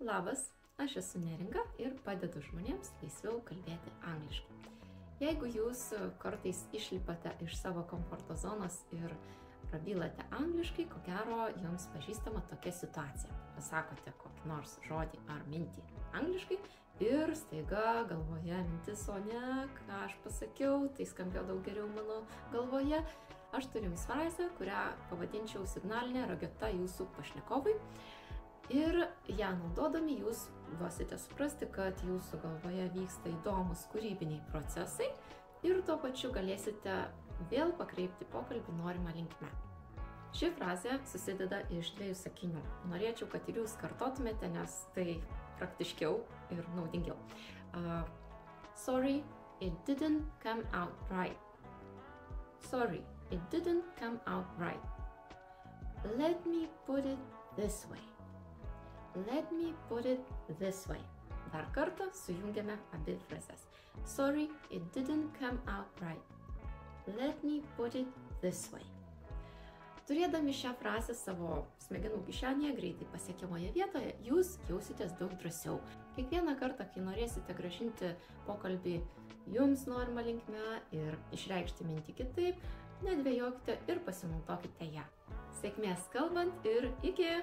Labas, aš esu Neringa ir padedu žmonėms laisviau kalbėti angliškai. Jeigu jūs kartais išlipate iš savo komforto zonos ir prabylate angliškai, ko gero jums pažįstama tokia situacija. Pasakote kokį nors žodį ar mintį angliškai ir staiga galvoje mintis, o ne, ką aš pasakiau, tai skambėjo daug geriau mano galvoje. Aš turiu jums frazę, kurią pavadinčiau signalinė rageta jūsų pašnekovui. Ir ją naudodami jūs duosite suprasti, kad jūsų galvoje vyksta įdomus kūrybiniai procesai ir tuo pačiu galėsite vėl pakreipti pokalbį norimą linkme. Ši frazė susideda iš 2 sakinių. Norėčiau, kad ir jūs kartotumėte, nes tai praktiškiau ir naudingiau. Sorry, it didn't come out right. Sorry, it didn't come out right. Let me put it this way. Let me put it this way. Dar kartą sujungiame abi frazes. Sorry, it didn't come out right. Let me put it this way. Turėdami šią frazę savo smegenų kišenėje greitai pasiekiamoje vietoje, jūs jausitės daug drąsiau. Kiekvieną kartą, kai norėsite grąžinti pokalbį jums norimą linkme ir išreikšti mintį kitaip, nedvejokite ir pasinaudokite ją. Sėkmės kalbant ir iki!